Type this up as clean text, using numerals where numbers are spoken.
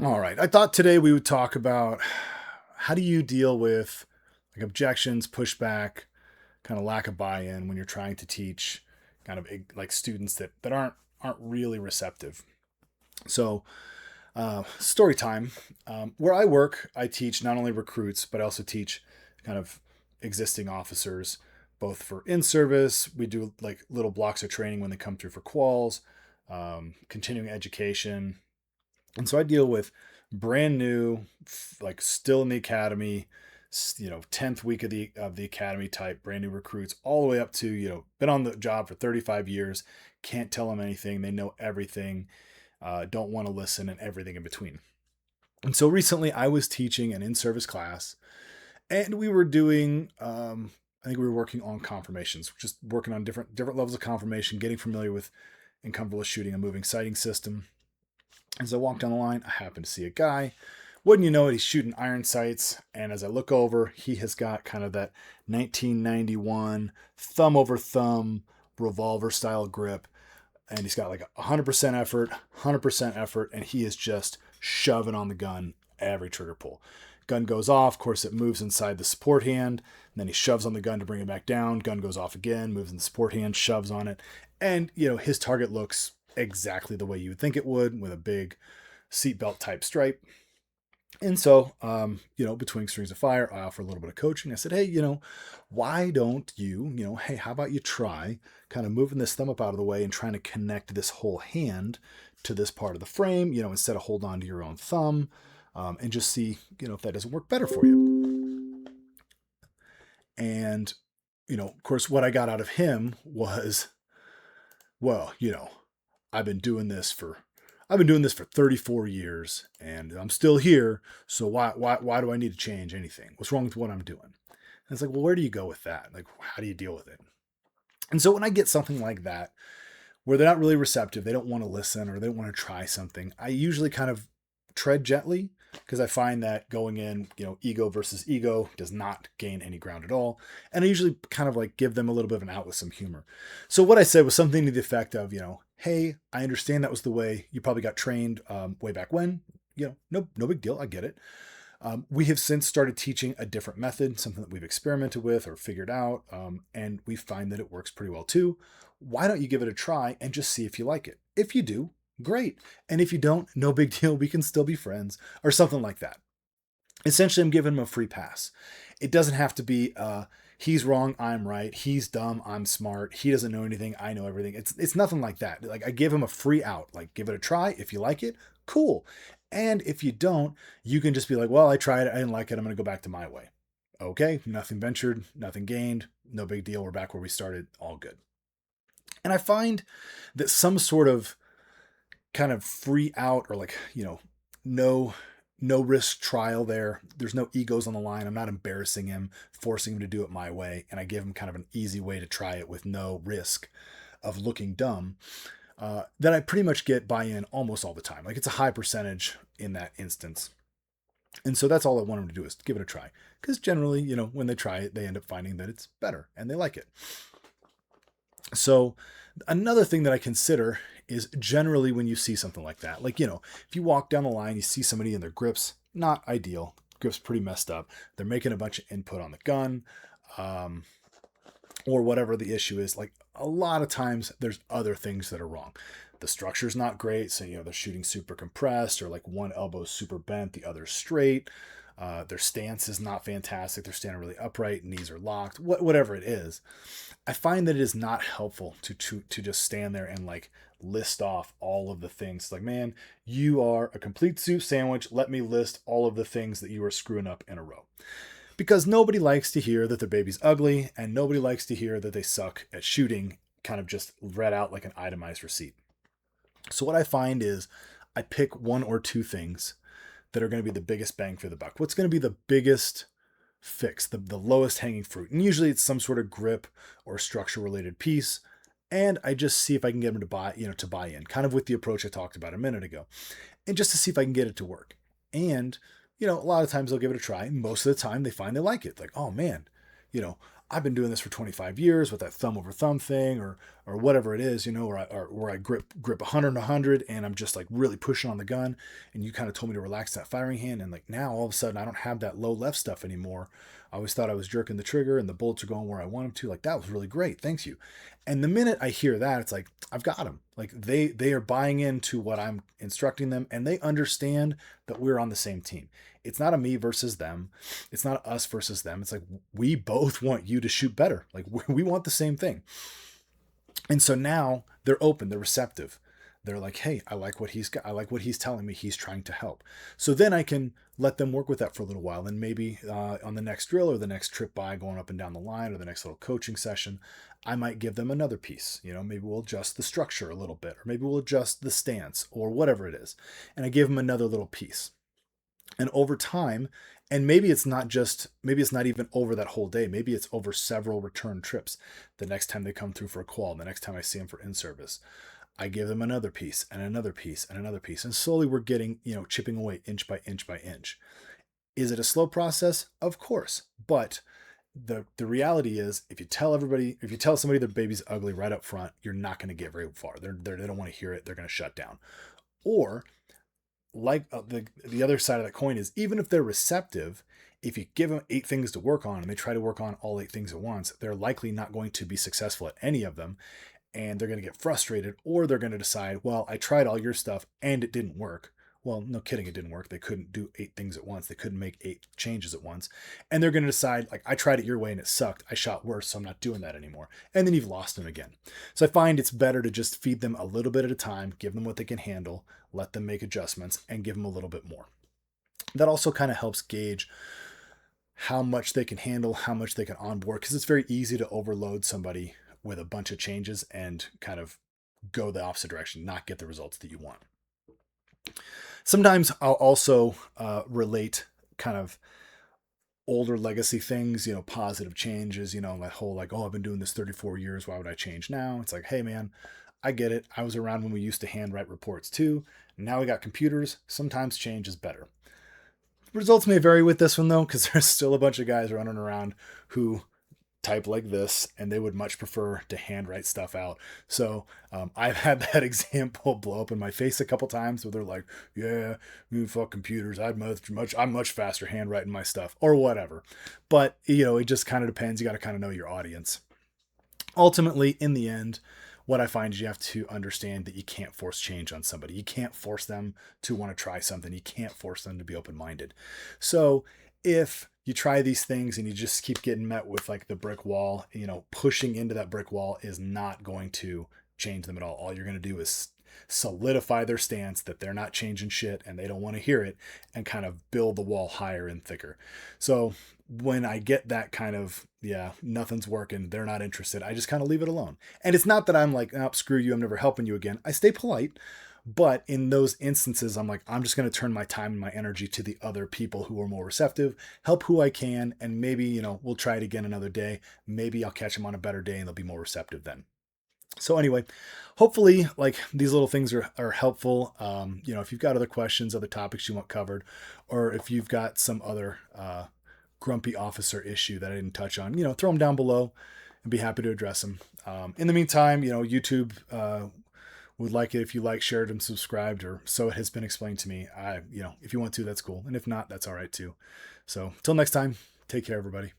All right. I thought today we would talk about how do you deal with like objections, pushback, kind of lack of buy-in when you're trying to teach kind of like students that aren't really receptive. So, story time. Where I work, I teach not only recruits but I also teach kind of existing officers, both for in service. We do like little blocks of training when they come through for quals, continuing education, and so I deal with brand new, like still in the academy, 10th week of the academy type, brand new recruits, all the way up to, been on the job for 35 years, can't tell them anything, they know everything, don't want to listen, and everything in between. And so recently I was teaching an in-service class, and we were doing I think we were working on confirmations, just working on different levels of confirmation, getting familiar with and comfortable with shooting a moving sighting system. As I walk down the line, I happen to see a guy. Wouldn't you know it, he's shooting iron sights. And as I look over, he has got kind of that 1991 thumb over thumb revolver style grip. And he's got like 100% effort, 100% effort. And he is just shoving on the gun every trigger pull. Gun goes off. Of course, it moves inside the support hand. And then he shoves on the gun to bring it back down. Gun goes off again, moves in the support hand, shoves on it. And, his target looks exactly the way you would think it would, with a big seatbelt type stripe. And so, between strings of fire, I offer a little bit of coaching. I said, hey, why don't you, hey, how about you try kind of moving this thumb up out of the way and trying to connect this whole hand to this part of the frame, instead of hold on to your own thumb, and just see, if that doesn't work better for you. And, of course, what I got out of him was, well, I've been doing this for I've been doing this for 34 years and I'm still here. So why do I need to change anything? What's wrong with what I'm doing? And it's like, well, where do you go with that? Like, how do you deal with it? And so when I get something like that, where they're not really receptive, they don't want to listen or they don't want to try something, I usually kind of tread gently because I find that going in, ego versus ego does not gain any ground at all. And I usually kind of like give them a little bit of an out with some humor. So what I said was something to the effect of, hey, I understand that was the way you probably got trained way back when. No big deal. I get it. We have since started teaching a different method, something that we've experimented with or figured out, and we find that it works pretty well too. Why don't you give it a try and just see if you like it? If you do, great. And if you don't, no big deal. We can still be friends or something like that. Essentially, I'm giving him a free pass. It doesn't have to be he's wrong, I'm right. He's dumb, I'm smart. He doesn't know anything, I know everything. It's nothing like that. Like I give him a free out. Like give it a try. If you like it, cool. And if you don't, you can just be like, well, I tried it, I didn't like it. I'm going to go back to my way. Okay, nothing ventured, nothing gained, no big deal. We're back where we started, all good. And I find that some sort of kind of free out or like, no no risk trial there. There's no egos on the line. I'm not embarrassing him, forcing him to do it my way, and I give him kind of an easy way to try it with no risk of looking dumb. That I pretty much get buy-in almost all the time. Like it's a high percentage in that instance. And so that's all I want them to do is give it a try. Because generally, when they try it, they end up finding that it's better and they like it. So another thing that I consider is generally when you see something like that, like, if you walk down the line, you see somebody in their grips, not ideal, grips pretty messed up. They're making a bunch of input on the gun, um, or whatever the issue is. Like a lot of times there's other things that are wrong. The structure's not great. So, they're shooting super compressed or like one elbow's super bent, the other's straight. Their stance is not fantastic. They're standing really upright, knees are locked, whatever it is. I find that it is not helpful to just stand there and like list off all of the things. Like, man, you are a complete soup sandwich. Let me list all of the things that you are screwing up in a row. Because nobody likes to hear that their baby's ugly, and nobody likes to hear that they suck at shooting, kind of just read out like an itemized receipt. So what I find is I pick one or two things that are going to be the biggest bang for the buck. What's going to be the biggest fix, the lowest hanging fruit? And usually it's some sort of grip or structure related piece. And I just see if I can get them to buy in, kind of with the approach I talked about a minute ago, and just to see if I can get it to work. And, a lot of times they'll give it a try. Most of the time they find they like it. Like, oh man, I've been doing this for 25 years with that thumb over thumb thing, or whatever it is, where I grip 100 and 100, and I'm just like really pushing on the gun, and you kind of told me to relax that firing hand, and like now all of a sudden I don't have that low left stuff anymore. I always thought I was jerking the trigger and the bullets are going where I want them to. Like, that was really great, thanks you. And the minute I hear that, it's like I've got them. Like, they are buying into what I'm instructing them, and they understand that we're on the same team. It's not a me versus them. It's not us versus them. It's like, we both want you to shoot better. Like, we want the same thing. And so now they're open, they're receptive. They're like, hey, I like what he's got. I like what he's telling me. He's trying to help. So then I can let them work with that for a little while. And maybe on the next drill or the next trip by going up and down the line or the next little coaching session, I might give them another piece. Maybe we'll adjust the structure a little bit, or maybe we'll adjust the stance or whatever it is. And I give them another little piece. And over time, and maybe it's not even over that whole day. Maybe it's over several return trips. The next time they come through for a qual, the next time I see them for in-service, I give them another piece and another piece and another piece. And slowly we're getting, chipping away inch by inch by inch. Is it a slow process? Of course. But the reality is, if you tell somebody their baby's ugly right up front, you're not going to get very far. They don't want to hear it. They're going to shut down. Or like the other side of that coin is, even if they're receptive, if you give them 8 things to work on and they try to work on all 8 things at once, they're likely not going to be successful at any of them, and they're going to get frustrated, or they're going to decide, well, I tried all your stuff and it didn't work. Well, no kidding, it didn't work. They couldn't do 8 things at once. They couldn't make 8 changes at once. And they're going to decide, like, I tried it your way and it sucked. I shot worse, so I'm not doing that anymore. And then you've lost them again. So I find it's better to just feed them a little bit at a time, give them what they can handle, let them make adjustments, and give them a little bit more. That also kind of helps gauge how much they can handle, how much they can onboard, because it's very easy to overload somebody with a bunch of changes and kind of go the opposite direction, not get the results that you want. Sometimes I'll also relate kind of older legacy things, positive changes, that whole like, oh, I've been doing this 34 years. Why would I change now? It's like, hey, man, I get it. I was around when we used to handwrite reports too. Now we got computers. Sometimes change is better. Results may vary with this one though, because there's still a bunch of guys running around who type like this, and they would much prefer to handwrite stuff out. So I've had that example blow up in my face a couple times where they're like, yeah, you fuck computers, I'm much faster handwriting my stuff, or whatever. But it just kind of depends. You got to kind of know your audience. Ultimately, in the end, what I find is you have to understand that you can't force change on somebody. You can't force them to want to try something. You can't force them to be open-minded. So if you try these things and you just keep getting met with like the brick wall, pushing into that brick wall is not going to change them at all. All you're going to do is solidify their stance that they're not changing shit and they don't want to hear it, and kind of build the wall higher and thicker. So when I get that kind of, yeah, nothing's working, they're not interested, I just kind of leave it alone. And it's not that I'm like, oh, screw you, I'm never helping you again. I stay polite. But in those instances, I'm like, I'm just going to turn my time and my energy to the other people who are more receptive, help who I can, and maybe, we'll try it again another day. Maybe I'll catch them on a better day and they'll be more receptive then. So anyway, hopefully like these little things are helpful. If you've got other questions, other topics you want covered, or if you've got some other grumpy officer issue that I didn't touch on, throw them down below and be happy to address them. In the meantime, YouTube would like it if you like, shared, and subscribed, or so it has been explained to me. If you want to, that's cool. And if not, that's all right too. So till next time, take care, everybody.